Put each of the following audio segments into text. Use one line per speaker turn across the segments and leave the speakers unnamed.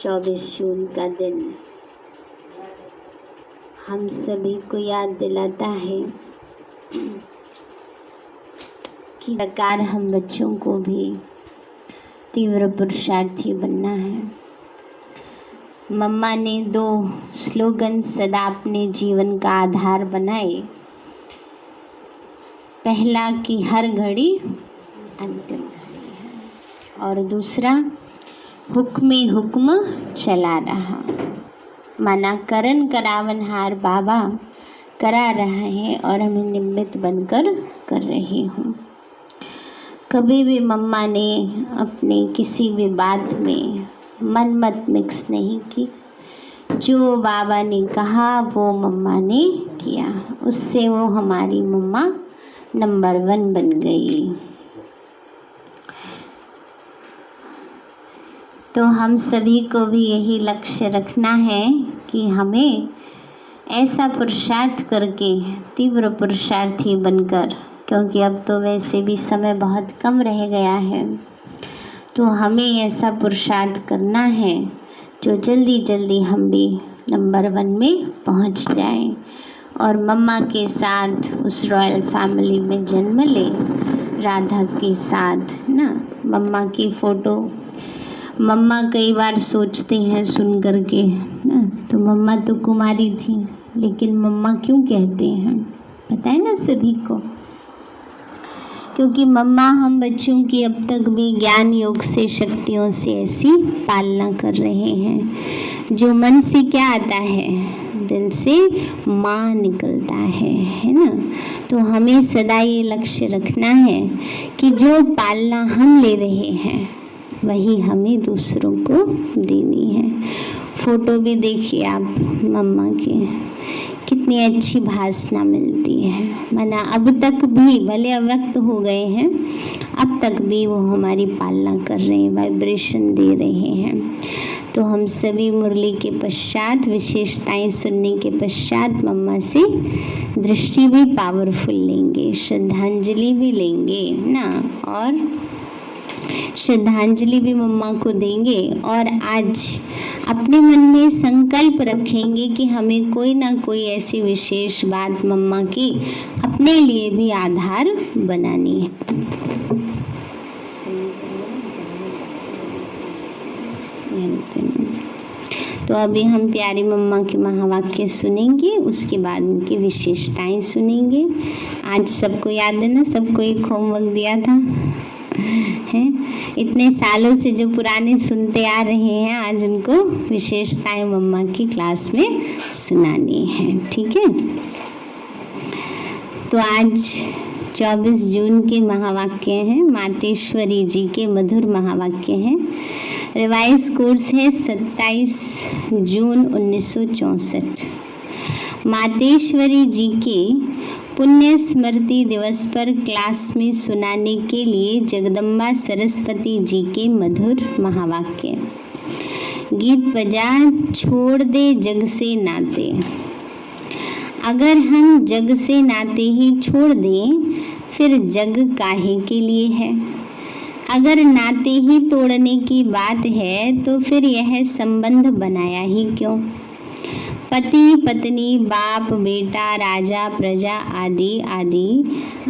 24 जून का दिन हम सभी को याद दिलाता है कि प्रकार हम बच्चों को भी तीव्र पुरुषार्थी बनना है। मम्मा ने 2 स्लोगन सदा अपने जीवन का आधार बनाए। पहला कि हर घड़ी अंतिम घड़ी है और दूसरा हुक्मे हुक्म चला रहा। माना करन करावनहार बाबा करा रहा है और हमें निमित्त बनकर कर रही हूँ। कभी भी मम्मा ने अपने किसी भी बात में मन मत मिक्स नहीं की। जो बाबा ने कहा वो मम्मा ने किया, उससे वो हमारी मम्मा नंबर 1 बन गई। तो हम सभी को भी यही लक्ष्य रखना है कि हमें ऐसा पुरुषार्थ करके तीव्र पुरुषार्थी बनकर, क्योंकि अब तो वैसे भी समय बहुत कम रह गया है, तो हमें ऐसा पुरुषार्थ करना है जो जल्दी जल्दी हम भी नंबर 1 में पहुंच जाएं और मम्मा के साथ उस रॉयल फैमिली में जन्म ले, राधा के साथ ना। मम्मा की फ़ोटो मम्मा कई बार सोचते हैं सुन कर के ना, तो मम्मा तो कुमारी थी, लेकिन मम्मा क्यों कहते हैं पता है ना सभी को? क्योंकि मम्मा हम बच्चों की अब तक भी ज्ञान योग से शक्तियों से ऐसी पालना कर रहे हैं। जो मन से क्या आता है, दिल से माँ निकलता है ना। तो हमें सदा ये लक्ष्य रखना है कि जो पालना हम ले रहे हैं वही हमें दूसरों को देनी है। फ़ोटो भी देखिए आप मम्मा की, कितनी अच्छी भासना मिलती है। माना अब तक भी भले अव्यक्त हो गए हैं, अब तक भी वो हमारी पालना कर रहे हैं, वाइब्रेशन दे रहे हैं। तो हम सभी मुरली के पश्चात विशेषताएं सुनने के पश्चात मम्मा से दृष्टि भी पावरफुल लेंगे, श्रद्धांजलि भी लेंगे ना, और श्रद्धांजलि भी मम्मा को देंगे। और आज अपने मन में संकल्प रखेंगे कि हमें कोई ना कोई ऐसी विशेष बात मम्मा की अपने लिए भी आधार बनानी है। तो अभी हम प्यारी मम्मा के महावाक्य सुनेंगे, उसके बाद उनकी विशेषताएं सुनेंगे। आज सबको याद है ना, सबको एक होमवर्क दिया था हैं, इतने सालों से जो पुराने सुनते आ रहे हैं, आज उनको विशेषताएं मम्मा की क्लास में सुनानी है। ठीक है, तो आज 24 जून के महावाक्य हैं, मातेश्वरी जी के मधुर महावाक्य हैं। रिवाइज कोर्स है 27 जून 1964। मातेश्वरी जी के पुण्य स्मृति दिवस पर क्लास में सुनाने के लिए जगदम्बा सरस्वती जी के मधुर महावाक्य। गीत बजा छोड़ दे जग से नाते। अगर हम जग से नाते ही छोड़ दें, फिर जग काहे के लिए है? अगर नाते ही तोड़ने की बात है, तो फिर यह संबंध बनाया ही क्यों? पति पत्नी, बाप बेटा, राजा प्रजा आदि आदि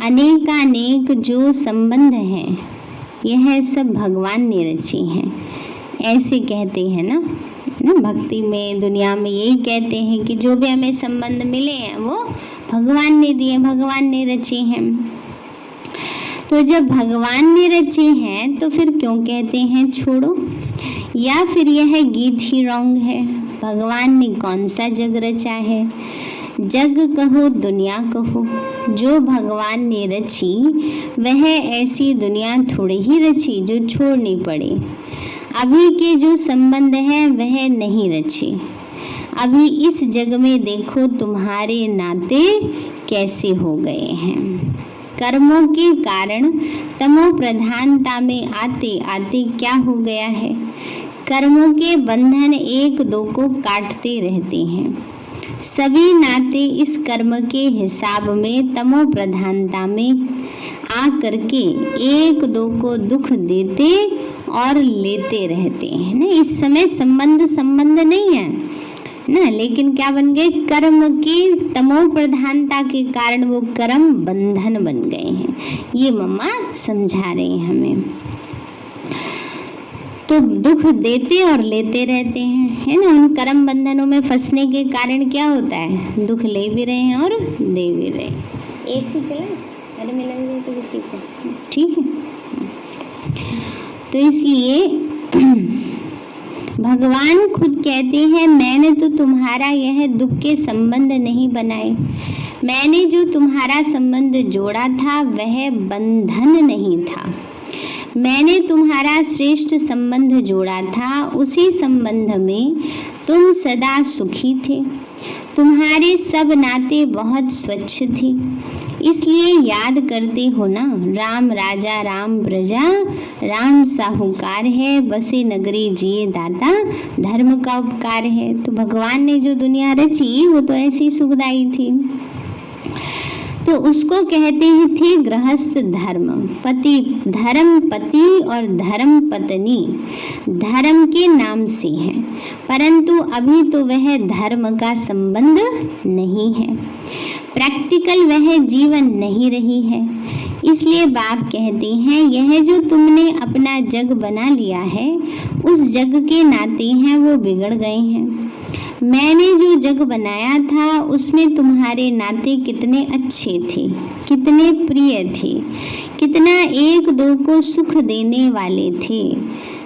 अनेकानेक जो संबंध हैं, यह सब भगवान ने रची हैं, ऐसे कहते हैं ना। भक्ति में, दुनिया में यही कहते हैं कि जो भी हमें संबंध मिले हैं वो भगवान ने दिए, भगवान ने रचे हैं। तो जब भगवान ने रचे हैं तो फिर क्यों कहते हैं छोड़ो? या फिर यह गीत ही रॉन्ग है? भगवान ने कौन सा जग रचा है? जग कहो दुनिया कहो, जो भगवान ने रची वह ऐसी दुनिया थोड़ी ही रची जो छोड़नी पड़े। अभी के जो संबंध हैं वह नहीं रचे। अभी इस जग में देखो तुम्हारे नाते कैसे हो गए हैं। कर्मों के कारण तमो प्रधानता में आते आते क्या हो गया है? कर्मों के बंधन एक दो को काटते रहते हैं। सभी नाते इस कर्म के हिसाब में तमो प्रधानता में आ करके एक दो को दुख देते और लेते रहते हैं ना। इस समय संबंध नहीं है ना, लेकिन क्या बन गए, कर्म की तमो प्रधानता के कारण वो कर्म बंधन बन गए हैं। ये मम्मा समझा रही हैं हमें। तो दुख देते और लेते रहते हैं, है ना। उन कर्म बंधनों में फंसने के कारण क्या होता है, दुख ले भी रहे हैं और दे भी रहे हैं। एसी चला घर में लग जाए तो किसी को, ठीक है। तो इसलिए भगवान खुद कहते हैं, मैंने तो तुम्हारा यह दुख के संबंध नहीं बनाए, मैंने जो तुम्हारा संबंध जोड़ा था वह बंधन नहीं था, मैंने तुम्हारा श्रेष्ठ संबंध जोड़ा था, उसी संबंध में तुम सदा सुखी थे, तुम्हारे सब नाते बहुत स्वच्छ थे, इसलिए याद करते हो ना, राम राजा राम प्रजा, राम साहूकार है, बसे नगरी जिए दाता, धर्म का उपकार है। तो भगवान ने जो दुनिया रची वो तो ऐसी सुखदाई थी। तो उसको कहते ही थे गृहस्थ धर्म, पति धर्म पति और धर्म पत्नी धर्म के नाम से है, परंतु अभी तो वह धर्म का संबंध नहीं है, प्रैक्टिकल वह जीवन नहीं रही है। इसलिए बाप कहते हैं, यह जो तुमने अपना जग बना लिया है, उस जग के नाते हैं वो बिगड़ गए हैं। मैंने जो जग बनाया था उसमें तुम्हारे नाते कितने अच्छे थे, कितने प्रिय थे, कितना एक दो को सुख देने वाले थे।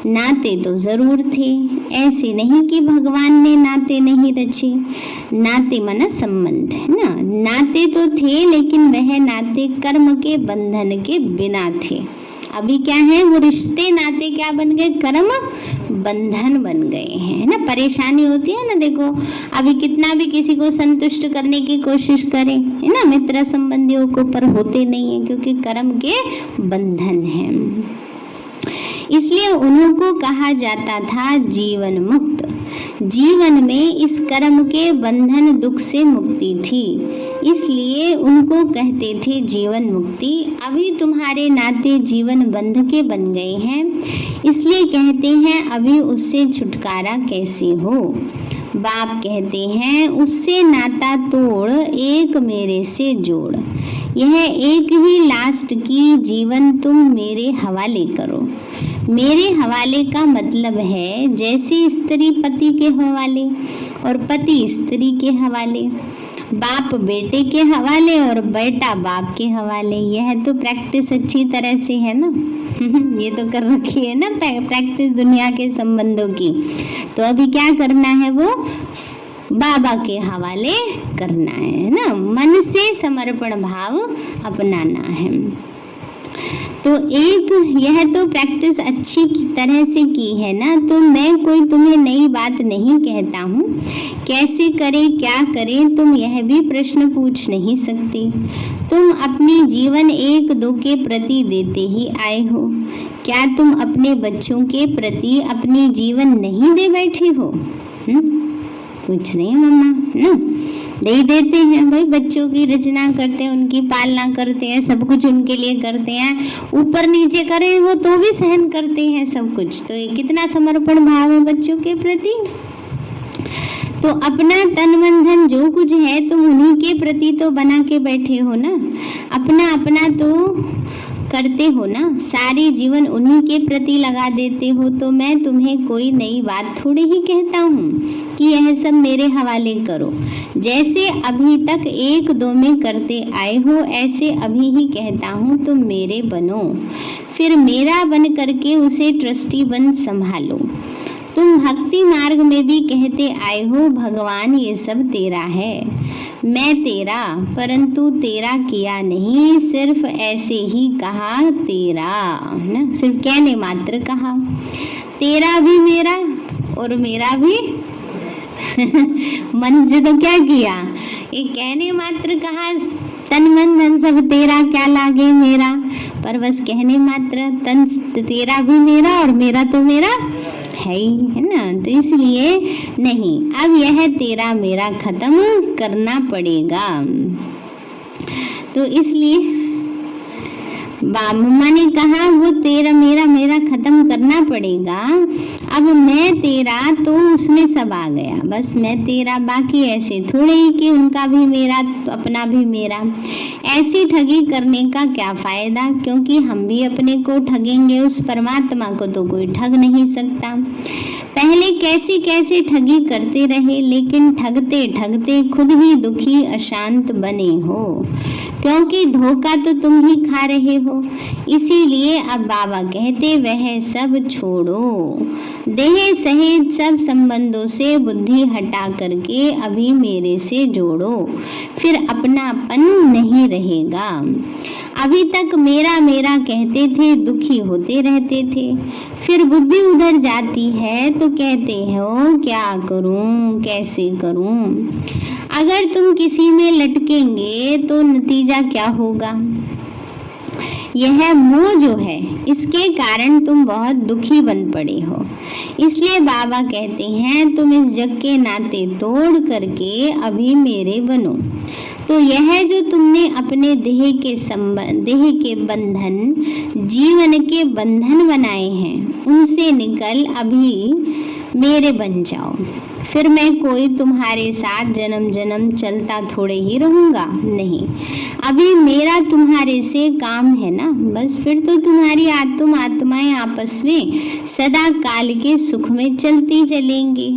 नाते तो जरूर थे, ऐसे नहीं कि भगवान ने नाते नहीं रचे। नाते माना संबंध है ना, नाते तो थे, लेकिन वह नाते कर्म के बंधन के बिना थे। अभी क्या है, वो रिश्ते नाते क्या बन गए, कर्म बंधन बन गए हैं ना। परेशानी होती है ना, देखो अभी कितना भी किसी को संतुष्ट करने की कोशिश करें, है ना, मित्र संबंधियों को, पर होते नहीं है क्योंकि कर्म के बंधन हैं। इसलिए उन्हों को कहा जाता था जीवन मुक्त। जीवन में इस कर्म के बंधन दुख से मुक्ति थी, इसलिए उनको कहते थे जीवन मुक्ति। अभी तुम्हारे नाते जीवन बंध के बन गए हैं, इसलिए कहते हैं अभी उससे छुटकारा कैसे हो। बाप कहते हैं, उससे नाता तोड़ एक मेरे से जोड़, यह एक ही लास्ट की जीवन तुम मेरे हवाले करो। मेरे हवाले का मतलब है जैसे स्त्री पति के हवाले और पति स्त्री के हवाले, बाप बेटे के हवाले और बेटा बाप के हवाले। यह तो प्रैक्टिस अच्छी तरह से है ना ये तो कर रखी है ना प्रैक्टिस दुनिया के संबंधों की। तो अभी क्या करना है, वो बाबा के हवाले करना है ना, मन से समर्पण भाव अपनाना है। तो एक यह तो प्रैक्टिस अच्छी तरह से की है ना। तो मैं कोई तुम्हें नई बात नहीं कहता हूँ, कैसे करें क्या करें तुम यह भी प्रश्न पूछ नहीं सकते। तुम अपनी जीवन एक दो के प्रति देते ही आए हो, क्या तुम अपने बच्चों के प्रति अपनी जीवन नहीं दे बैठे हो? पूछ रहे हैं मम्मा ना, दे देते हैं भाई, बच्चों की रचना करते हैं, उनकी पालना करते हैं, सब कुछ उनके लिए करते हैं, ऊपर नीचे करें वो तो भी सहन करते हैं सब कुछ। तो ये कितना समर्पण भाव है बच्चों के प्रति। तो अपना तन मन धन जो कुछ है तुम उन्हीं के प्रति तो बना के बैठे हो ना, अपना अपना तो करते हो ना, सारी जीवन उन्हीं के प्रति लगा देते हो। तो मैं तुम्हें कोई नई बात थोड़ी ही कहता हूँ कि यह सब मेरे हवाले करो। जैसे अभी तक एक दो में करते आए हो, ऐसे अभी ही कहता हूँ तुम मेरे बनो, फिर मेरा बन करके उसे ट्रस्टी बन संभालो। तुम भक्ति मार्ग में भी कहते आए हो भगवान ये सब तेरा है, मैं तेरा, परंतु तेरा किया नहीं, सिर्फ ऐसे ही कहा तेरा ना, सिर्फ कहने मात्र कहा। तेरा भी मेरा और मेरा भी मन से तो क्या किया, ये कहने मात्र कहा, तन मन धन सब तेरा, क्या लागे मेरा, पर बस कहने मात्र। तन तेरा भी मेरा और मेरा तो मेरा है ही, है ना। तो इसलिए नहीं, अब यह तेरा मेरा खत्म करना पड़ेगा। तो इसलिए मम्मा ने कहा वो तेरा मेरा मेरा खत्म करना पड़ेगा, अब मैं तेरा तो उसमें सब आ गया, बस मैं तेरा, बाकी ऐसे थोड़े ही कि उनका भी मेरा तो अपना भी मेरा। ऐसी ठगी करने का क्या फायदा, क्योंकि हम भी अपने को ठगेंगे, उस परमात्मा को तो कोई ठग नहीं सकता। पहले कैसी कैसी ठगी करते रहे, लेकिन ठगते ठगते खुद ही दुखी अशांत बने हो, क्योंकि धोखा तो तुम ही खा रहे हो। इसीलिए अब बाबा कहते वह सब छोड़ो, देह सहित सब संबंधों से बुद्धि हटा करके अभी मेरे से जोड़ो, फिर अपनापन नहीं रहेगा। अभी तक मेरा मेरा कहते थे, दुखी होते रहते थे, फिर बुद्धि उधर जाती है तो कहते हो क्या करूं, कैसे करूं। अगर तुम किसी में लटकेंगे तो नतीजा क्या होगा। यह मोह जो है, इसके कारण तुम बहुत दुखी बन पड़े हो। इसलिए बाबा कहते हैं तुम इस जग के नाते तोड़ करके अभी मेरे बनो। तो यह जो तुमने अपने देह के बंधन, जीवन के बंधन बनाए हैं, उनसे निकल अभी मेरे बन जाओ। फिर मैं कोई तुम्हारे साथ जन्म जन्म चलता थोड़े ही रहूंगा, नहीं, अभी मेरा तुम्हारे से काम है ना, बस फिर तो तुम्हारी आत्माएं आपस में सदा काल के सुख में चलती चलेंगी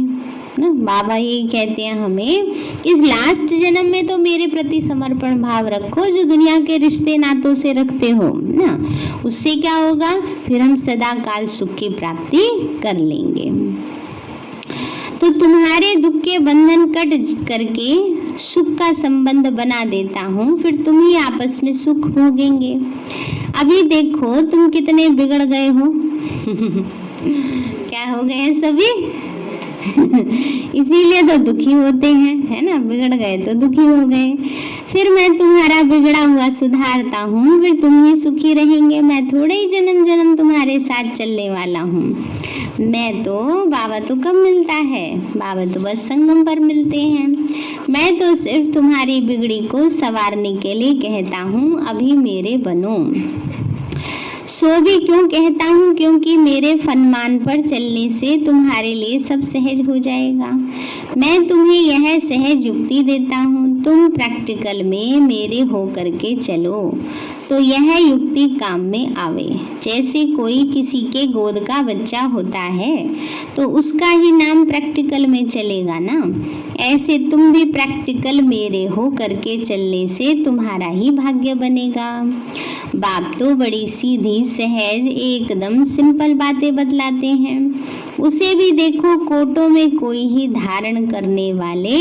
ना। बाबा ये कहते हैं हमें, इस लास्ट जन्म में तो मेरे प्रति समर्पण भाव रखो, जो दुनिया के रिश्ते नातों से रखते हो ना, उससे क्या होगा, फिर हम सदा काल सुख की प्राप्ति कर लेंगे। तो तुम्हारे दुख के बंधन कट करके सुख का संबंध बना देता हूँ, फिर तुम ही आपस में सुख भोगेंगे। अभी देखो तुम कितने बिगड़ गए हो क्या हो गए हैं सभी इसीलिए तो दुखी होते हैं, है ना, बिगड़ गए तो दुखी हो गए। फिर मैं तुम्हारा बिगड़ा हुआ सुधारता हूँ, फिर तुम ही सुखी रहेंगे। मैं थोड़े ही जन्म जन्म तुम्हारे साथ चलने वाला हूँ। मैं तो, बाबा तो कब मिलता है, बाबा तो बस संगम पर मिलते हैं। मैं तो सिर्फ तुम्हारी बिगड़ी को संवारने के लिए कहता हूँ अभी मेरे बनो। सो भी क्यों कहता हूँ, क्योंकि मेरे फरमान पर चलने से तुम्हारे लिए सब सहज हो जाएगा। मैं तुम्हें यह सहज युक्ति देता हूँ, तुम प्रैक्टिकल में मेरे हो करके चलो तो यह युक्ति काम में आवे। जैसे कोई किसी के गोद का बच्चा होता है तो उसका ही नाम प्रैक्टिकल में चलेगा ना, ऐसे तुम भी प्रैक्टिकल मेरे हो करके चलने से तुम्हारा ही भाग्य बनेगा। बाप तो बड़ी सीधी सहज एकदम सिंपल बातें बतलाते हैं, उसे भी देखो कोटों में कोई ही धारण करने वाले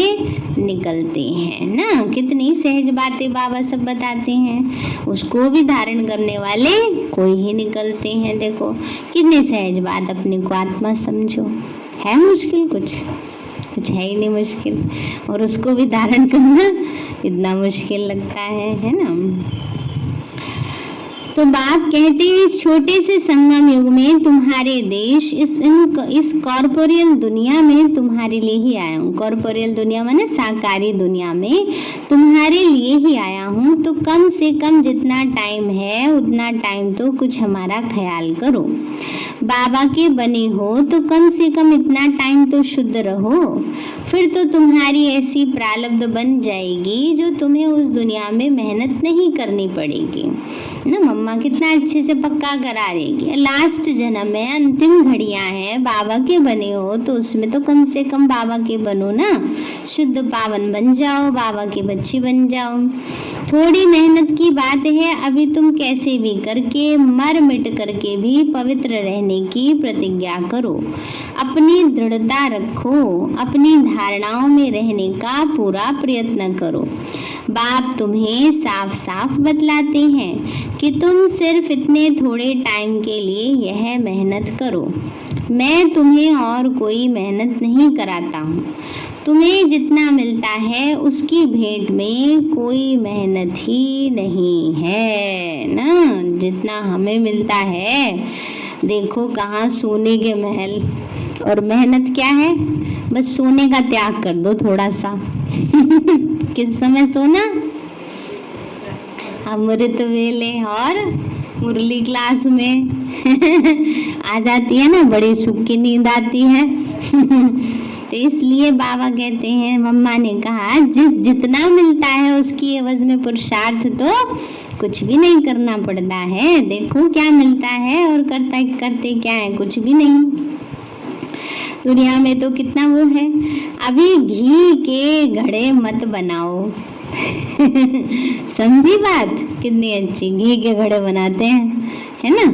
निकलते हैं ना। कितनी सहज बातें बाबा सब बताते हैं, उसको भी धारण करने वाले कोई ही निकलते हैं। देखो कितनी सहज बात, अपने को आत्मा समझो। है मुश्किल कुछ है ही नहीं मुश्किल, और उसको भी धारण करना इतना मुश्किल लगता है ना। तो बाप कहते हैं इस छोटे से संगम युग में तुम्हारे देश, इस कॉर्पोरियल दुनिया में तुम्हारे लिए ही आया हूँ। कॉर्पोरियल दुनिया माने साकारी दुनिया में तुम्हारे लिए ही आया हूँ। तो कम से कम जितना टाइम है उतना टाइम तो कुछ हमारा ख्याल करो। बाबा के बने हो तो कम से कम इतना टाइम तो शुद्ध रहो, फिर तो तुम्हारी ऐसी प्रारब्ध बन जाएगी जो तुम्हें उस दुनिया में मेहनत नहीं करनी पड़ेगी ना। मम्मा कितना अच्छे से पक्का करा रही, लास्ट जन्म में अंतिम घड़ियां हैं, बाबा के बने हो तो उसमें तो कम से कम बाबा के बनो ना, शुद्ध पावन बन जाओ, बाबा के बच्चे बन जाओ। थोड़ी मेहनत की बात है, अभी तुम कैसे भी करके मर मिट करके भी पवित्र रहने की प्रतिज्ञा करो, अपनी दृढ़ता रखो, अपनी धारणाओं में रहने का पूरा प्रयत्न करो। बाप तुम्हें साफ साफ बतलाते हैं कि तुम सिर्फ इतने थोड़े टाइम के लिए यह मेहनत करो। मैं तुम्हें और कोई मेहनत नहीं कराता हूँ, तुम्हें जितना मिलता है उसकी भेंट में कोई मेहनत ही नहीं है ना। जितना हमें मिलता है, देखो कहाँ सोने के महल, और मेहनत क्या है, बस सोने का त्याग कर दो थोड़ा सा किस समय सोना, अमृत वेले और मुरली क्लास में आ जाती है ना, बड़ी सुख की नींद आती है। तो इसलिए बाबा कहते हैं, मम्मा ने कहा जितना मिलता है उसकी एवज में पुरुषार्थ तो कुछ भी नहीं करना पड़ता है। देखो क्या मिलता है और करते क्या है, कुछ भी नहीं। दुनिया में तो कितना वो है। अभी घी के घड़े मत बनाओ। समझी बात कितनी अच्छी, घी के घड़े बनाते हैं, है ना।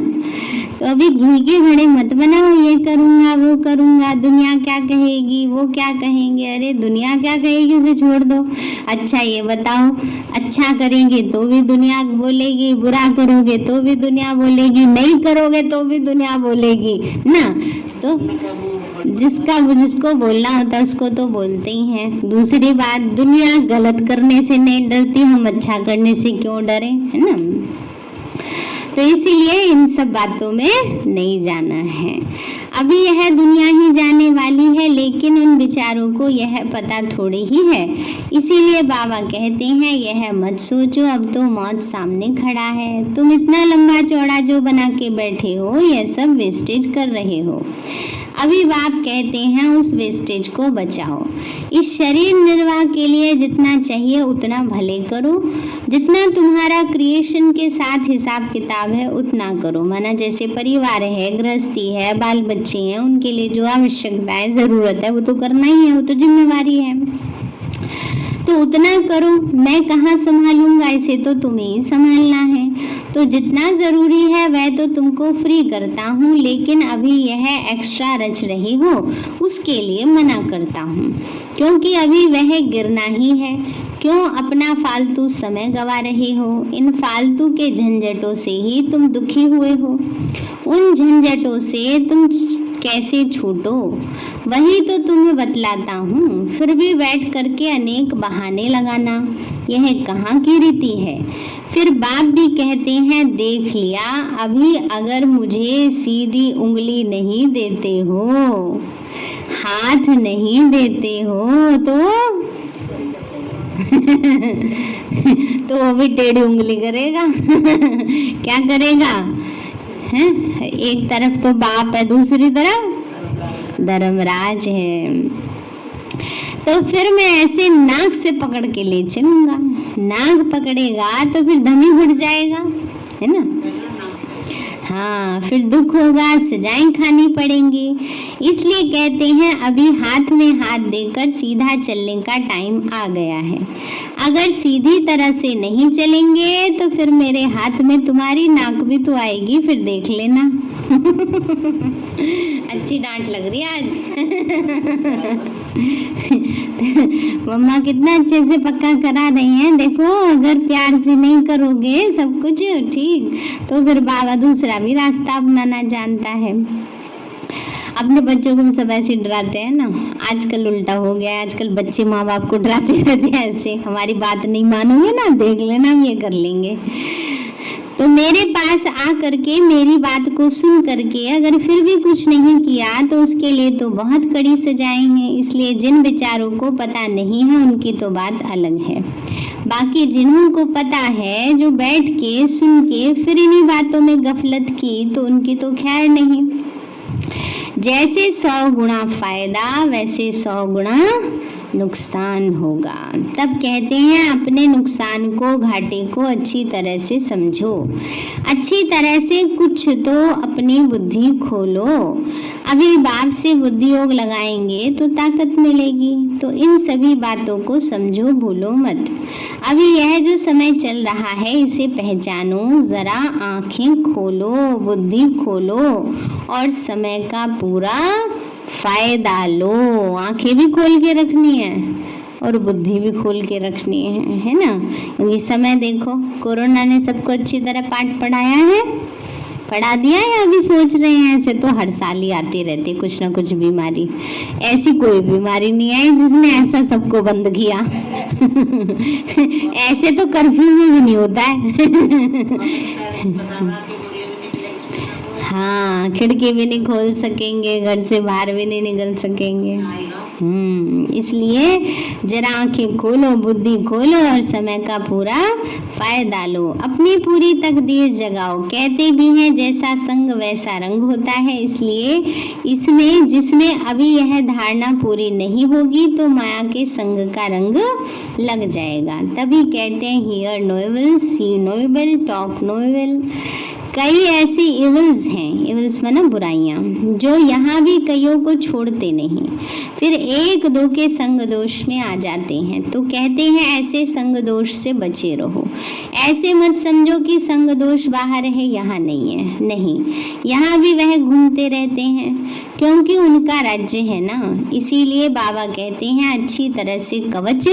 तो अभी घी के घड़े मत बनाओ, ये करूँगा वो करूँगा, दुनिया क्या कहेगी वो क्या कहेंगे। अरे दुनिया क्या कहेगी उसे छोड़ दो। अच्छा ये बताओ, अच्छा करेंगे तो भी दुनिया बोलेगी, बुरा करोगे तो भी दुनिया बोलेगी, नहीं करोगे तो भी दुनिया बोलेगी ना। तो जिसको बोलना होता है उसको तो बोलते ही हैं। दूसरी बात, दुनिया गलत करने से नहीं डरती, हम अच्छा करने से क्यों डरे, है ना। तो इसीलिए इन सब बातों में नहीं जाना है। अभी यह दुनिया ही जाने वाली है, लेकिन उन विचारों को यह पता थोड़ी ही है। इसीलिए बाबा कहते हैं, यह मत सोचो, अब तो मौत सामने खड़ा है। तुम इतना लंबा चौड़ा जो बना के बैठे हो, यह सब वेस्टेज कर रहे हो। अभी बाप कहते हैं उस वेस्टेज को बचाओ। इस शरीर निर्वाह के लिए जितना चाहिए उतना भले करो। जितना तुम्हारा क्रिएशन के साथ हिसाब किताब है उतना करो। माना जैसे परिवार है, गृहस्थी है, बाल बच्चे हैं, उनके लिए जो आवश्यकता है, ज़रूरत है, वो तो करना ही है, वो तो जिम्मेवारी है, तो उतना करो। मैं कहाँ संभालूंगा, इसे तो तुम्हें ही संभालना है। तो जितना ज़रूरी है वह तो तुमको फ्री करता हूँ, लेकिन अभी यह एक्स्ट्रा रच रही हो उसके लिए मना करता हूँ, क्योंकि अभी वह गिरना ही है। क्यों अपना फालतू समय गवा रहे हो? इन फालतू के झंझटों से ही तुम दुखी हुए हो। उन झंझटों से तुम कैसे छूटो वही तो तुम्हें बतलाता हूँ। फिर भी बैठ करके अनेक बहाने लगाना, यह कहाँ की रीति है। फिर बाप भी कहते हैं, देख लिया, अभी अगर मुझे सीधी उंगली नहीं देते हो, हाथ नहीं देते हो तो वो भी टेढ़ी उंगली करेगा। क्या करेगा है? एक तरफ तो बाप है, दूसरी तरफ धर्मराज है। तो फिर मैं ऐसे नाक से पकड़ के ले चलूंगा। नाक पकड़ेगा तो फिर दम ही घुट जाएगा, है ना। हाँ, फिर दुख होगा, सजाएं खानी पड़ेंगी। इसलिए कहते हैं अभी हाथ में हाथ देकर सीधा चलने का टाइम आ गया है। अगर सीधी तरह से नहीं चलेंगे तो फिर मेरे हाथ में तुम्हारी नाक भी तो आएगी, फिर देख लेना। अच्छी डांट लग रही है आज। मम्मा कितना अच्छे से पक्का करा रही हैं। देखो, अगर प्यार से नहीं करोगे सब कुछ ठीक, तो फिर बाबा दूसरा भी रास्ता अपनाना जानता है। अपने बच्चों को भी सब ऐसे डराते हैं ना। आजकल उल्टा हो गया है, आजकल बच्चे माँ बाप को डराते रहते हैं ऐसे, हमारी बात नहीं मानोगे ना, देख लेना हम ये कर लेंगे। तो मेरे पास आ करके मेरी बात को सुन करके अगर फिर भी कुछ नहीं किया तो उसके लिए तो बहुत कड़ी सजाएं हैं। इसलिए जिन बेचारों को पता नहीं है उनकी तो बात अलग है। बाकी जिन्हों को पता है, जो बैठ के सुन के फिर इन्हीं बातों में गफलत की, तो उनकी तो खैर नहीं। जैसे 100 गुना फायदा वैसे 100 गुना नुकसान होगा। तब कहते हैं अपने नुकसान को, घाटे को अच्छी तरह से समझो। अच्छी तरह से कुछ तो अपनी बुद्धि खोलो। अभी बाप से बुद्धि योग लगाएंगे तो ताकत मिलेगी। तो इन सभी बातों को समझो, भूलो मत। अभी यह जो समय चल रहा है इसे पहचानो, जरा आंखें खोलो, बुद्धि खोलो और समय का पूरा फायदा लो। आंखें भी खोल के रखनी है और बुद्धि भी खोल के रखनी है ना। क्योंकि समय देखो, कोरोना ने सबको अच्छी तरह पाठ पढ़ाया है, पढ़ा दिया है। अभी सोच रहे हैं ऐसे तो हर साल ही आती रहती कुछ ना कुछ बीमारी। ऐसी कोई बीमारी नहीं आई जिसने ऐसा सबको बंद किया। ऐसे तो कर्फ्यू में भी नहीं होता है। हाँ, खिड़की भी नहीं खोल सकेंगे, घर से बाहर भी नहीं निकल सकेंगे। इसलिए जरा आंखें खोलो, बुद्धि खोलो और समय का पूरा फायदा लो, अपनी पूरी तकदीर जगाओ। कहते भी हैं जैसा संग वैसा रंग होता है, इसलिए इसमें जिसमें अभी यह धारणा पूरी नहीं होगी तो माया के संग का रंग लग जाएगा। तभी कहते हैं hear no evil, see no evil, talk no evil. कई ऐसी इविल्स हैं, इविल्स माना बुराइयां, जो यहाँ भी कईयों को छोड़ते नहीं, फिर एक दो के संग दोष में आ जाते हैं। तो कहते हैं ऐसे संग दोष से बचे रहो। ऐसे मत समझो कि संग दोष बाहर है, यहाँ नहीं है, नहीं, यहाँ भी वह घूमते रहते हैं, क्योंकि उनका राज्य है ना। इसीलिए बाबा कहते हैं अच्छी तरह से कवच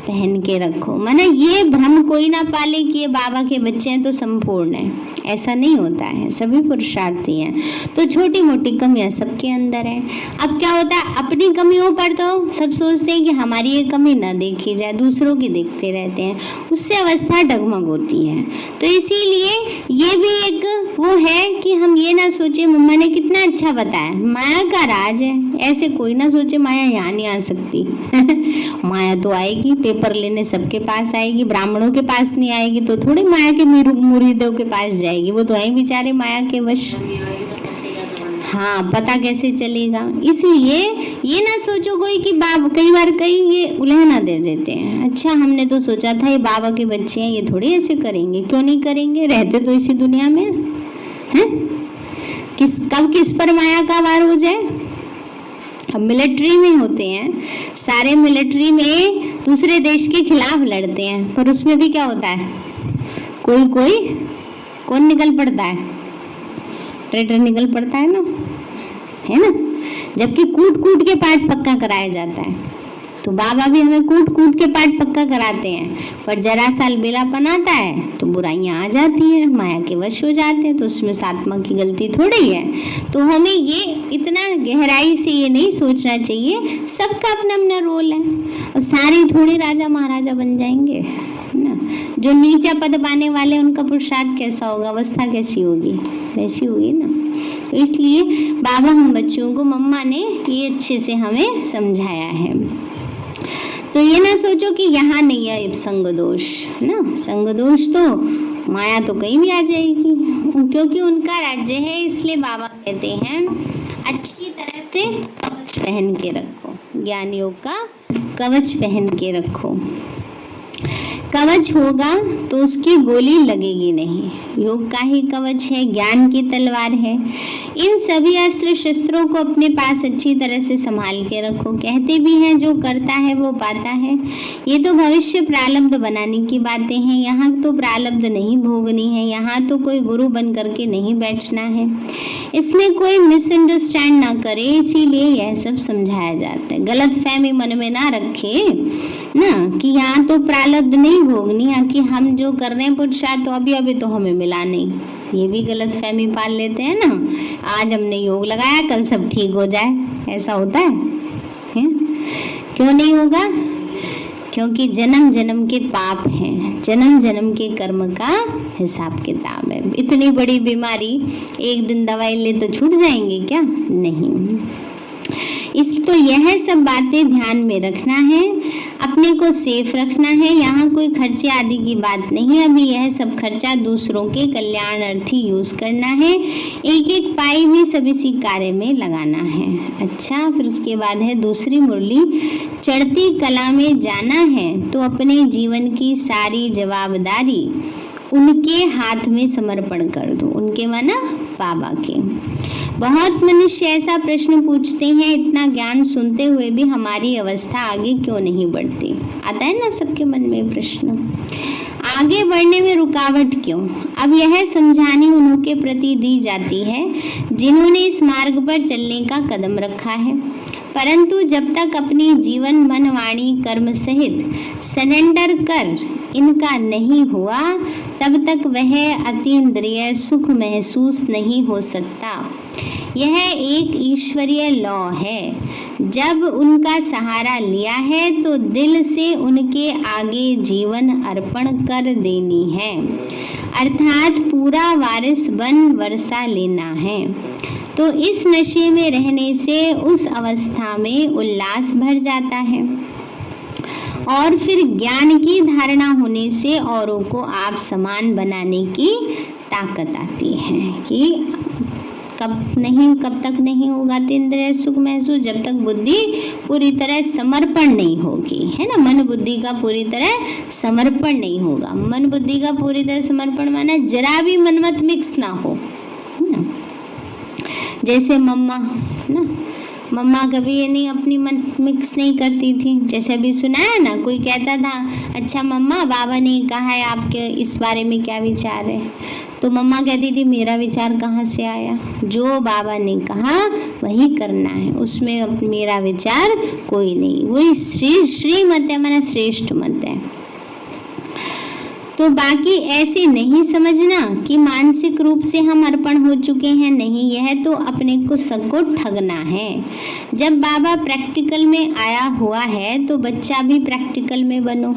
पहन के रखो। माना ये भ्रम कोई ना पाले कि ये बाबा के बच्चे हैं तो संपूर्ण है, ऐसा नहीं होता है, सभी पुरुषार्थी हैं। तो छोटी मोटी कमियां सबके अंदर है। अब क्या होता है, अपनी कमियों पर तो सब सोचते हैं कि हमारी ये कमी ना देखी जाए, दूसरों की देखते रहते हैं, उससे अवस्था डगमग होती है। तो इसीलिए ये भी एक वो है कि हम ये ना सोचे मम्मा ने कितना अच्छा बताया, माया का राज है, ऐसे कोई ना सोचे माया यहाँ नहीं आ सकती। माया तो आएगी, पेपर लेने सबके पास आएगी, ब्राह्मणों के पास नहीं आएगी तो थोड़ी माया के मुरीदों के पास जाएगी, वो तो है बेचारे माया के वश। हाँ, पता कैसे चलेगा। इसलिए ये ना सोचो कोई कि कई बार ये उलझना दे देते हैं, अच्छा हमने तो सोचा था ये बाबा के बच्चे हैं, ये थोड़ी ऐसे करेंगे, क्यों नहीं करेंगे, रहते तो इसी दुनिया में हैं। कब किस पर माया का वार हो जाए। अब मिलिट्री में होते हैं, सारे मिलिट्री में दूसरे देश के खिलाफ लड़ते हैं, पर उसमें भी क्या होता है, कौन निकल पड़ता है, ट्रेटर निकल पड़ता है ना, जबकि कूट कूट के पाठ पक्का कराया जाता है। तो बाबा भी हमें कूट कूट के पाठ पक्का कराते हैं, पर जरा साल बेलापन आता है तो बुराइयां आ जाती हैं, माया के वश हो जाते हैं, तो उसमें आत्मा की गलती थोड़ी है। तो हमें ये इतना गहराई से ये नहीं सोचना चाहिए, सबका अपना अपना रोल है। अब सारे थोड़े राजा महाराजा बन जाएंगे ना, जो नीचा पद पाने वाले उनका पुरुषार्थ कैसा होगा, अवस्था कैसी होगी, वैसी होगी ना। तो इसलिए बाबा हम बच्चों को, मम्मा ने ये अच्छे से हमें समझाया है। तो ये ना सोचो कि यहाँ नहीं है संग दोष ना, संग दोष तो माया तो कहीं भी आ जाएगी, क्योंकि उनका राज्य है। इसलिए बाबा कहते हैं अच्छी तरह से कवच पहन के रखो, ज्ञान योग का कवच पहन के रखो। कवच होगा तो उसकी गोली लगेगी नहीं, योग का ही कवच है, ज्ञान की तलवार है। इन सभी अस्त्र शस्त्रों को अपने पास अच्छी तरह से संभाल के रखो। कहते भी हैं जो करता है वो पाता है। ये तो भविष्य प्रारब्ध बनाने की बातें हैं, यहाँ तो प्रारब्ध नहीं भोगनी है, यहाँ तो कोई गुरु बन करके नहीं बैठना है। इसमें कोई मिसअंडरस्टैंड ना करे, इसीलिए यह सब समझाया जाता है। गलत फहमी मन में ना रखे ना कि यहाँ तो प्रारब्ध नहीं भोगनी, यहाँ कि हम जो कर रहे हैं पुरुषार्थ तो अभी तो हमें मिला नहीं, ये भी गलत फहमी पाल लेते हैं ना। आज हमने योग लगाया कल सब ठीक हो जाए, ऐसा होता है? क्यों नहीं होगा? क्योंकि जन्म जन्म के पाप हैं, जन्म जन्म के कर्म का हिसाब किताब है। इतनी बड़ी बीमारी एक दिन दवाई ले तो छूट जाएंगे क्या? नहीं। तो यह सब बातें ध्यान में रखना है, अपने को सेफ रखना है। यहाँ कोई खर्चे आदि की बात नहीं है, अभी यह सब खर्चा दूसरों के कल्याणार्थी यूज करना है। एक एक पाई भी सब इसी कार्य में लगाना है। अच्छा, फिर उसके बाद है दूसरी मुरली, चढ़ती कला में जाना है तो अपने जीवन की सारी जवाबदारी उनके हाथ में समर्पण कर दो। उनके माना बाबा के। बहुत मनुष्य ऐसा प्रश्न पूछते हैं, इतना ज्ञान सुनते हुए भी हमारी अवस्था आगे क्यों नहीं बढ़ती? आता है ना सबके मन में प्रश्न, आगे बढ़ने में रुकावट क्यों? अब यह समझानी उन्हों के प्रति दी जाती है जिन्होंने इस मार्ग पर चलने का कदम रखा है, परंतु जब तक अपनी जीवन मन वाणी कर्म सहित सरेंडर कर इनका नहीं हुआ तब तक वह अतीन्द्रिय सुख महसूस नहीं हो सकता। यह एक ईश्वरीय लॉ है। जब उनका सहारा लिया है तो दिल से उनके आगे जीवन अर्पण कर देनी है, अर्थात पूरा वारिस बन वर्षा लेना है। तो इस नशे में रहने से उस अवस्था में उल्लास भर जाता है और फिर ज्ञान की धारणा होने से औरों को आप समान बनाने की ताकत आती है कि कब तक नहीं होगा तीन्द्रिय सुख महसूस, जब तक बुद्धि पूरी तरह समर्पण नहीं होगी, है ना। मन बुद्धि का पूरी तरह समर्पण नहीं होगा। मन बुद्धि का पूरी तरह समर्पण माना जरा भी मनमत मिक्स ना हो, है ना। जैसे मम्मा, ना, मम्मा कभी ये नहीं अपनी मन मिक्स नहीं करती थी। जैसे अभी सुना है ना, कोई कहता था अच्छा मम्मा बाबा ने कहा है, आपके इस बारे में क्या विचार है? तो मम्मा कहती थी मेरा विचार कहाँ से आया, जो बाबा ने कहा वही करना है, उसमें मेरा विचार कोई नहीं, वही श्रीमत है, माना श्रेष्ठ मत है। तो बाकी ऐसे नहीं समझना कि मानसिक रूप से हम अर्पण हो चुके हैं, नहीं, यह तो अपने को सबको ठगना है। जब बाबा प्रैक्टिकल में आया हुआ है तो बच्चा भी प्रैक्टिकल में बनो।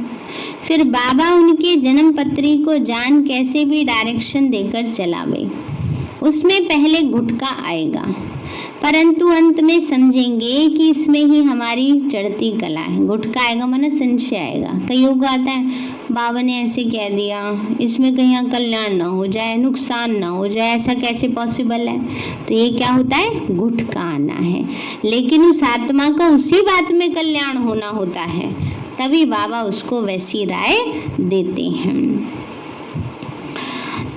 फिर बाबा उनके जन्म पत्री को जान कैसे भी डायरेक्शन देकर चलावे, उसमें पहले गुटका आएगा, परंतु अंत में समझेंगे कि इसमें ही हमारी चढ़ती कला है। गुटका आएगा माना संशय आएगा। कईयों को आता है बाबा ने ऐसे कह दिया, इसमें कहीं कल्याण ना हो जाए, नुकसान ना हो जाए, ऐसा कैसे पॉसिबल है? तो ये क्या होता है? गुटका आना है। लेकिन उस आत्मा का उसी बात में कल्याण होना होता है, तभी बाबा उसको वैसी राय देते हैं।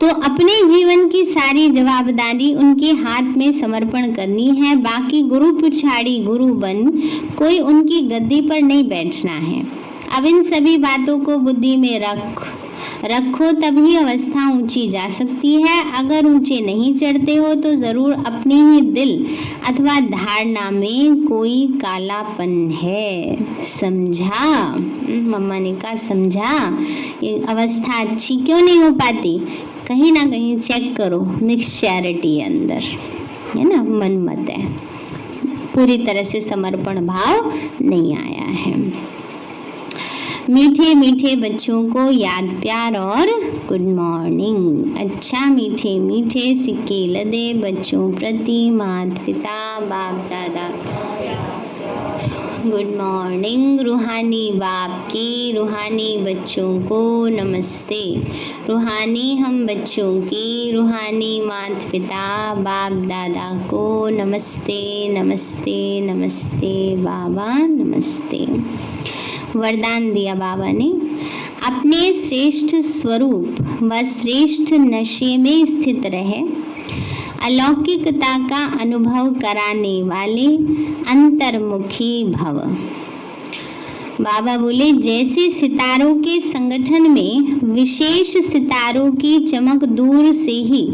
तो अपने जीवन की सारी जवाबदारी उनके हाथ में समर्पण करनी है। बाकी गुरु पिछाड़ी गुरु बन कोई उनकी गद्दी पर नहीं बैठना है। अब इन सभी बातों को बुद्धि में रखो, तभी अवस्था ऊंची जा सकती है। अगर ऊंचे नहीं चढ़ते हो तो जरूर अपनी ही दिल अथवा धारणा में कोई कालापन है। समझा? मम्मा ने कहा समझा, ये अवस्था अच्छी क्यों नहीं हो पाती? कहीं ना कहीं चेक करो, मिक्सचैरिटी अंदर, है ना, मन मत है, पूरी तरह से समर्पण भाव नहीं आया है। मीठे मीठे बच्चों को याद प्यार और गुड मॉर्निंग। अच्छा मीठे मीठे सिक्के लदे बच्चों प्रति माता पिता बाप दादा गुड मॉर्निंग। रूहानी बाप की रूहानी बच्चों को नमस्ते। रूहानी हम बच्चों की रूहानी माता पिता बाप दादा को नमस्ते नमस्ते नमस्ते बाबा नमस्ते। वरदान दिया बाबा ने, अपने श्रेष्ठ स्वरूप व श्रेष्ठ नशे में स्थित रहे, अलौकिकता का अनुभव कराने वाले अंतर्मुखी भव। बाबा बोले जैसे सितारों के संगठन में विशेष सितारों की चमक दूर से ही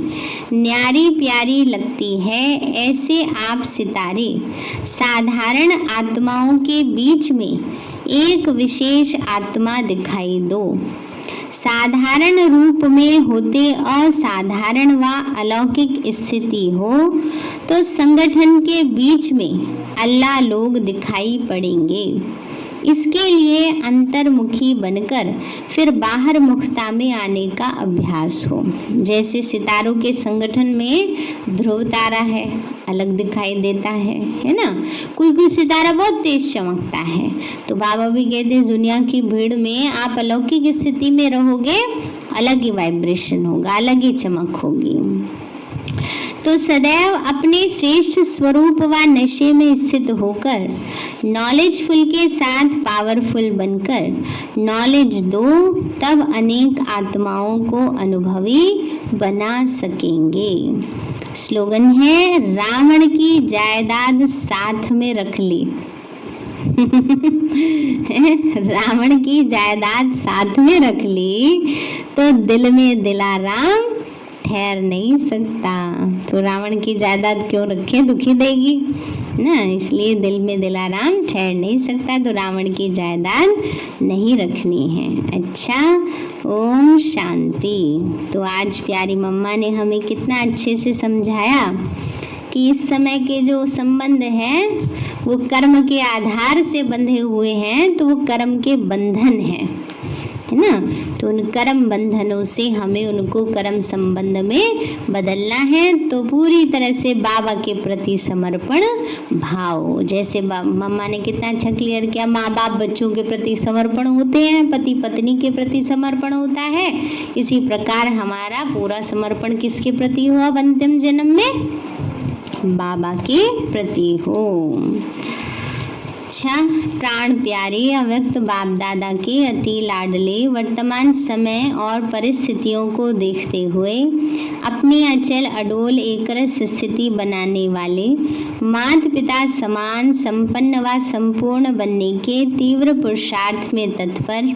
न्यारी प्यारी लगती है, ऐसे आप सितारे साधारण आत्माओं के बीच में एक विशेष आत्मा दिखाई दो। साधारण रूप में होते असाधारण व अलौकिक स्थिति हो तो संगठन के बीच में अल्लाह लोग दिखाई पड़ेंगे। इसके लिए अंतर्मुखी बनकर फिर बाहर मुखता में आने का अभ्यास हो। जैसे सितारों के संगठन में ध्रुव तारा है, अलग दिखाई देता है ना। कोई सितारा बहुत तेज चमकता है, तो बाबा भी कहते हैं दुनिया की भीड़ में आप अलौकिक स्थिति में रहोगे, अलग ही वाइब्रेशन होगा, अलग ही चमक होगी। तो सदैव अपने श्रेष्ठ स्वरूप व नशे में स्थित होकर नॉलेजफुल के साथ पावरफुल बनकर नॉलेज दो, तब अनेक आत्माओं को अनुभवी बना सकेंगे। स्लोगन है, रावण की जायदाद साथ में रख ली। रावण की जायदाद साथ में रख ली तो दिल में दिलाराम ठहर नहीं सकता। तो रावण की जायदाद क्यों रखे, दुखी देगी ना, इसलिए दिल में दिलाराम ठहर नहीं सकता, तो रावण की जायदाद नहीं रखनी है। अच्छा, ओम शांति। तो आज प्यारी मम्मा ने हमें कितना अच्छे से समझाया कि इस समय के जो संबंध हैं वो कर्म के आधार से बंधे हुए हैं, तो वो कर्म के बंधन हैं। है ना। तो उन कर्म बंधनों से हमें उनको कर्म संबंध में बदलना है। तो पूरी तरह से बाबा के प्रति समर्पण भाव, जैसे मम्मा ने कितना अच्छा क्लियर किया, माँ बाप बच्चों के प्रति समर्पण होते हैं, पति पत्नी के प्रति समर्पण होता है, इसी प्रकार हमारा पूरा समर्पण किसके प्रति हुआ अंतिम जन्म में, बाबा के प्रति हो। अच्छा, प्राण प्यारे अव्यक्त बाप दादा के अति लाडले वर्तमान समय और परिस्थितियों को देखते हुए अपनी अचल अडोल एकरस स्थिति बनाने वाले माता पिता समान संपन्न व संपूर्ण बनने के तीव्र पुरुषार्थ में तत्पर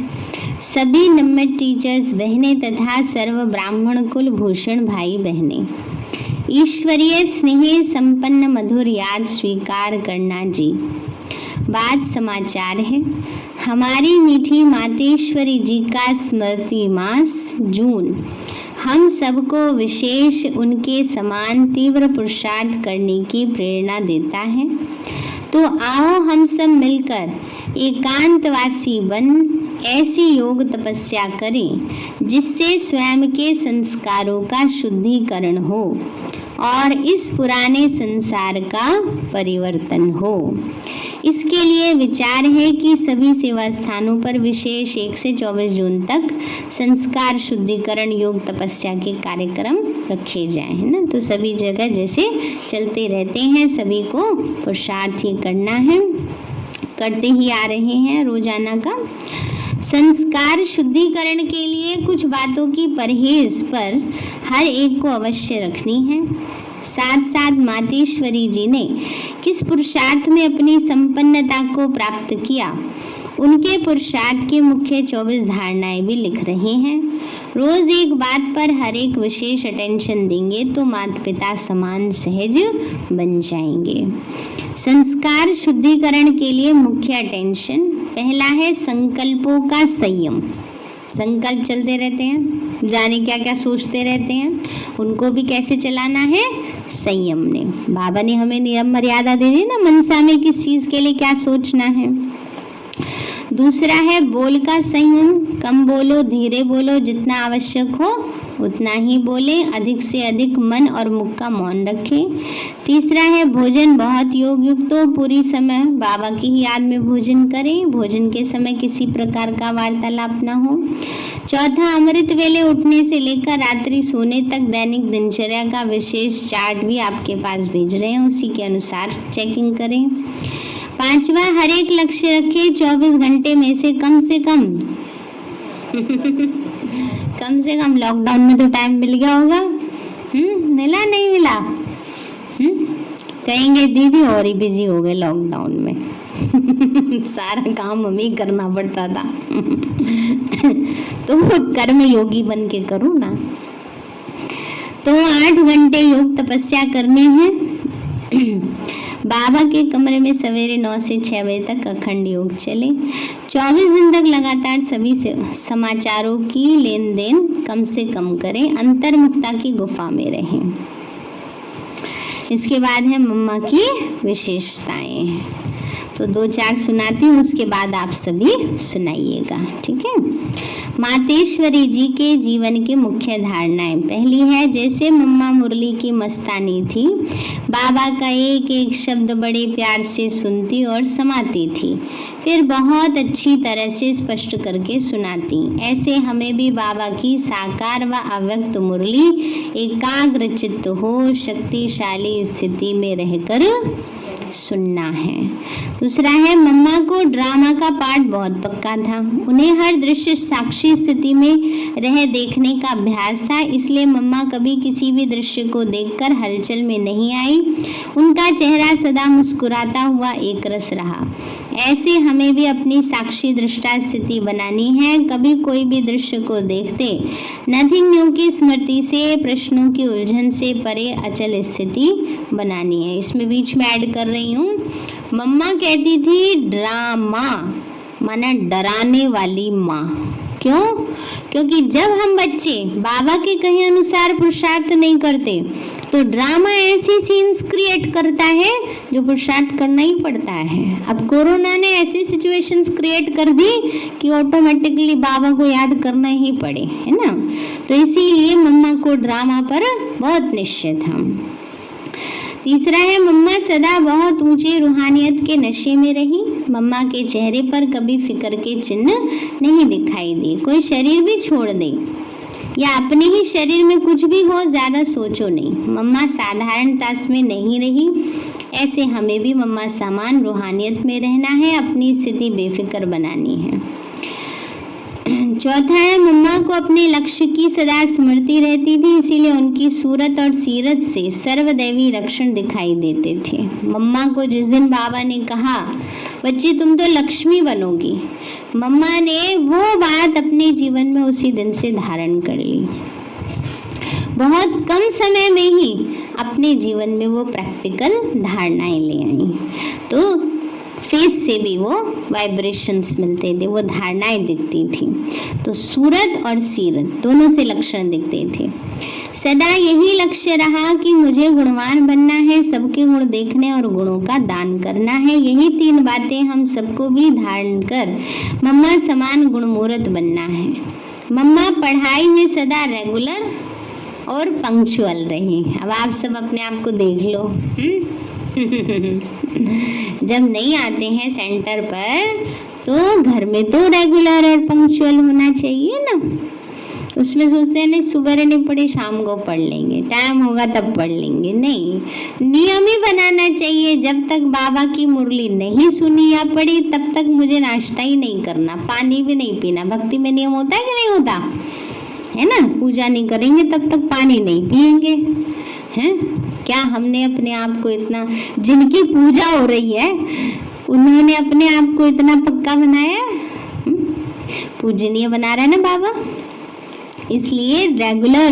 सभी नम्र टीचर्स बहनें तथा सर्व ब्राह्मण कुल भूषण भाई बहनें, ईश्वरीय स्नेह संपन्न मधुर याद स्वीकार करना जी। बात समाचार है, हमारी मीठी मातेश्वरी जी का स्मृति मास जून हम सबको विशेष उनके समान तीव्र पुरुषार्थ करने की प्रेरणा देता है। तो आओ हम सब मिलकर एकांतवासी बन ऐसी योग तपस्या करें जिससे स्वयं के संस्कारों का शुद्धिकरण हो और इस पुराने संसार का परिवर्तन हो। इसके लिए विचार है कि सभी सेवा स्थानों पर विशेष 1 से 24 जून तक संस्कार शुद्धिकरण योग तपस्या के कार्यक्रम रखे जाएं, है ना। तो सभी जगह जैसे चलते रहते हैं, सभी को पुरुषार्थ ही करना है, करते ही आ रहे हैं रोजाना का। संस्कार शुद्धिकरण के लिए कुछ बातों की परहेज पर हर एक को अवश्य रखनी है। साथ साथ मातेश्वरी जी ने किस पुरुषार्थ में अपनी संपन्नता को प्राप्त किया, उनके पुरुषार्थ की मुख्य 24 धारणाएं भी लिख रहे हैं। रोज एक बात पर हर एक विशेष अटेंशन देंगे तो माता पिता समान सहज बन जाएंगे। संस्कार शुद्धिकरण के लिए मुख्य अटेंशन, पहला है संकल्पों का संयम। संकल्प चलते रहते हैं, जाने क्या क्या सोचते रहते हैं, उनको भी कैसे चलाना है, संयम ने। बाबा ने हमें नियम मर्यादा दे दी ना, मनसा में किस चीज के लिए क्या सोचना है। दूसरा है बोल का संयम, कम बोलो, धीरे बोलो, जितना आवश्यक हो उतना ही बोले, अधिक से अधिक मन और मुख का मौन रखें। तीसरा है भोजन बहुत योग युक्त हो, पूरी समय बाबा की ही याद में भोजन करें, भोजन के समय किसी प्रकार का वार्तालाप ना हो। चौथा, अमृत वेले उठने से लेकर रात्रि सोने तक दैनिक दिनचर्या का विशेष चार्ट भी आपके पास भेज रहे हैं, उसी के अनुसार चेकिंग करें। पांचवा, हर एक लक्ष्य रखें, 24 घंटे में से कम से कम लॉकडाउन में तो टाइम मिल गया होगा, मिला नहीं मिला, कहेंगे दीदी और ही बिजी हो गए लॉकडाउन में सारा काम हमें करना पड़ता था तो कर्म योगी बन के करो ना। तो 8 घंटे योग तपस्या करनी है। बाबा के कमरे में सवेरे 9 से 6 बजे तक अखंड योग चले। 24 दिन तक लगातार सभी से समाचारों की लेन देन कम से कम करें, अंतर्मुखता की गुफा में रहें। इसके बाद है मम्मा की विशेषताएं, तो 2-4 सुनाती हूँ, उसके बाद आप सभी सुनाइएगा, ठीक है। मातेश्वरी जी के जीवन की मुख्य धारणाएं, पहली है जैसे मम्मा मुरली की मस्तानी थी, बाबा का एक एक शब्द बड़े प्यार से सुनती और समाती थी, फिर बहुत अच्छी तरह से स्पष्ट करके सुनाती। ऐसे हमें भी बाबा की साकार व अव्यक्त मुरली एकाग्र चित्त हो शक्तिशाली स्थिति में रहकर सुनना है। दूसरा है मम्मा को ड्रामा का पाठ बहुत पक्का था, उन्हें हर दृश्य साक्षी स्थिति में रह देखने का अभ्यास था, इसलिए मम्मा कभी किसी भी दृश्य को देखकर हलचल में नहीं आई, उनका चेहरा सदा मुस्कुराता हुआ एकरस रहा। ऐसे हमें भी अपनी साक्षी दृष्टा स्थिति बनानी है, कभी कोई भी दृश्य को देखते नथिंग न्यू की स्मृति से प्रश्नों की उलझन से परे अचल स्थिति बनानी है। इसमें बीच में ऐड कर रही हूँ, मम्मा कहती थी ड्रामा माना डराने वाली माँ। क्यों? क्योंकि जब हम बच्चे बाबा के कहे अनुसार पुरुषार्थ नहीं करते तो ड्रामा ऐसी सीन्स क्रिएट करता है जो पुरुषार्थ करना ही पड़ता है। अब कोरोना ने ऐसी सिचुएशंस क्रिएट कर दी कि ऑटोमेटिकली बाबा को याद करना ही पड़े, है ना। तो इसीलिए मम्मा को ड्रामा पर बहुत निश्चय था। तीसरा है, मम्मा सदा बहुत ऊंचे रूहानियत के नशे में रही। मम्मा के चेहरे पर कभी फिक्र के चिन्ह नहीं दिखाई दिए। कोई शरीर भी छोड़ दे या अपने ही शरीर में कुछ भी हो, ज्यादा सोचो नहीं। मम्मा साधारणता में नहीं रही। ऐसे हमें भी मम्मा समान रूहानियत में रहना है, अपनी स्थिति बेफिक्र बनानी है। चौथा है, मम्मा को अपने लक्ष्य की सदा स्मृति रहती थी, इसीलिए उनकी सूरत और सीरत से सर्वदैवी लक्षण दिखाई देते थे। मम्मा को जिस दिन बाबा ने कहा, बच्ची तुम तो लक्ष्मी बनोगी, मम्मा ने वो बात अपने जीवन में उसी दिन से धारण कर ली। बहुत कम समय में ही अपने जीवन में वो प्रैक्टिकल धारणाएं ले आई। तो फेस से भी वो वाइब्रेशंस मिलते थे, वो धारणाएं दिखती थी। तो सूरत और सीरत दोनों से लक्षण दिखते थे। सदा यही लक्ष्य रहा कि मुझे गुणवान बनना है, सबके गुण देखने और गुणों का दान करना है। यही 3 बातें हम सबको भी धारण कर मम्मा समान गुणमूर्त बनना है। मम्मा पढ़ाई में सदा रेगुलर और पंक्चुअल रही। अब आप सब अपने आप को देख लो। जब नहीं आते हैं सेंटर पर तो घर में तो रेगुलर और पंक्चुअल होना चाहिए ना। उसमें सोचते हैं नहीं सुबह नहीं पढ़े शाम को पढ़ लेंगे, टाइम होगा तब पढ़ लेंगे। नहीं, नियम ही बनाना चाहिए। जब तक बाबा की मुरली नहीं सुनी या पढ़ी तब तक मुझे नाश्ता ही नहीं करना, पानी भी नहीं पीना। भक्ति में नियम होता है कि नहीं होता है ना। पूजा नहीं करेंगे तब तक पानी नहीं पिएंगे, हैं। क्या हमने अपने आप को इतना, जिनकी पूजा हो रही है उन्होंने अपने आप को इतना पक्का बनाया, पूजनीय बना रहा है ना बाबा। इसलिए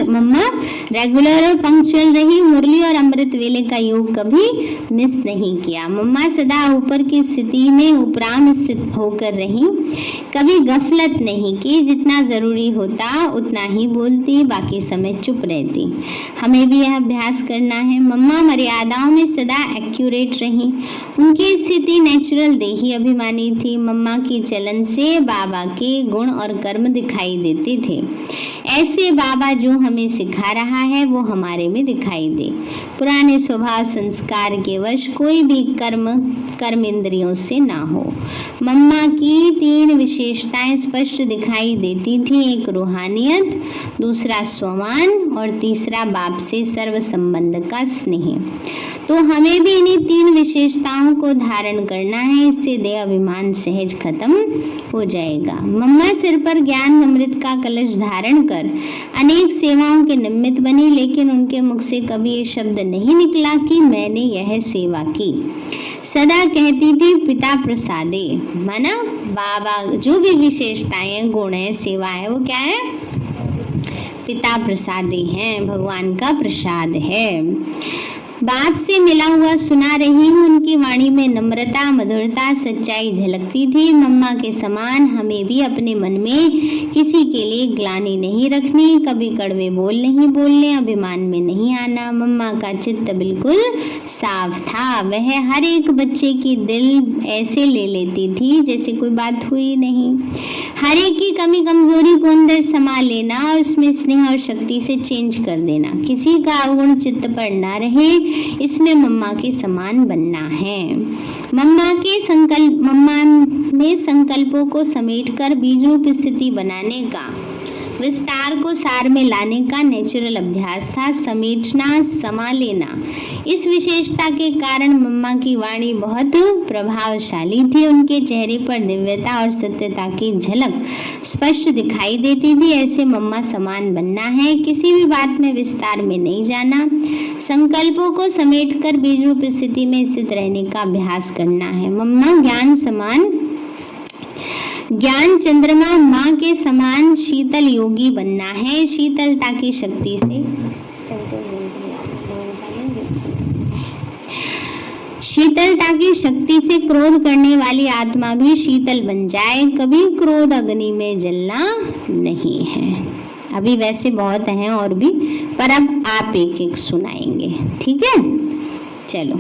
मम्मा रेगुलर और पंक्चुअल रही। मुरली और अमृत वेले का योग कभी मिस नहीं किया। मम्मा सदा ऊपर की स्थिति में उपराम स्थित होकर रही, कभी गफलत नहीं की। जितना जरूरी होता उतना ही बोलती, बाकी समय चुप रहती। हमें भी यह अभ्यास करना है। मम्मा मर्यादाओं में सदा एक्यूरेट रही। उनकी स्थिति नेचुरल देही अभिमानी थी। मम्मा की चलन से बाबा के गुण और कर्म दिखाई देते थे। ऐसे बाबा जो हमें सिखा रहा है वो हमारे में दिखाई दे। पुराने स्वभाव संस्कार के वश कोई भी कर्म इंद्रियों से ना हो। मम्मा की 3 विशेषताएं स्पष्ट दिखाई देती थी। एक रूहानियत, दूसरा स्वमान और तीसरा बाप से सर्व संबंध का स्नेह। तो हमें भी इन्हीं 3 विशेषताओं को धारण करना है। इससे देह अभिमान सहज खत्म हो जाएगा। मम्मा सिर पर ज्ञान अमृत का कलश धारण कर अनेक सेवाओं के निमित्त बनी, लेकिन उनके मुख से कभी ये शब्द नहीं निकला कि मैंने यह सेवा की। सदा कहती थी पिता प्रसादे, माना बाबा जो भी विशेषताएं गुण है सेवा है वो क्या है, पिता प्रसादे हैं, भगवान का प्रसाद है। बाप से मिला हुआ सुना रही हूँ। उनकी वाणी में नम्रता, मधुरता, सच्चाई झलकती थी। मम्मा के समान हमें भी अपने मन में किसी के लिए ग्लानि नहीं रखनी, कभी कड़वे बोल नहीं बोलने, अभिमान में नहीं आना। मम्मा का चित्त बिल्कुल साफ था। वह हर एक बच्चे की दिल ऐसे ले लेती थी जैसे कोई बात हुई नहीं। हर एक की कमी कमजोरी को अंदर समा लेना और उसमें स्नेह और शक्ति से चेंज कर देना। किसी का अवगुण चित्त पर ना रहे, इसमें मम्मा के समान बनना है। मम्मा में संकल्पों को समेटकर बीज रूप स्थिति बनाने का, विस्तार को सार में लाने का नेचुरल अभ्यास था। समेटना, समा लेना, इस विशेषता के कारण मम्मा की वाणी बहुत प्रभावशाली थी। उनके चेहरे पर दिव्यता और सत्यता की झलक स्पष्ट दिखाई देती थी। ऐसे मम्मा समान बनना है। किसी भी बात में विस्तार में नहीं जाना, संकल्पों को समेटकर बीज रूप स्थिति में स्थित रहने का अभ्यास करना है। मम्मा ज्ञान चंद्रमा माँ के समान शीतल योगी बनना है। शीतलता की शक्ति से क्रोध करने वाली आत्मा भी शीतल बन जाए। कभी क्रोध अग्नि में जलना नहीं है। अभी वैसे बहुत हैं और भी पर अब आप एक एक सुनाएंगे, ठीक है। चलो,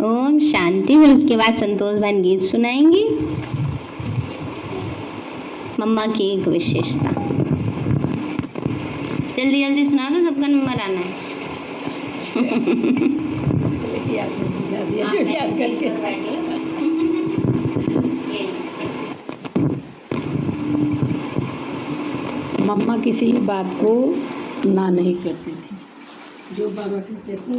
ओम शांति। फिर उसके बाद संतोष बहन गीत सुनाएंगी, मम्मा की एक विशेषता। जल्दी जल्दी सुना दो, सबका नंबर आना है।
मम्मा किसी बात को ना नहीं करती थी, जो बाबा कहते थे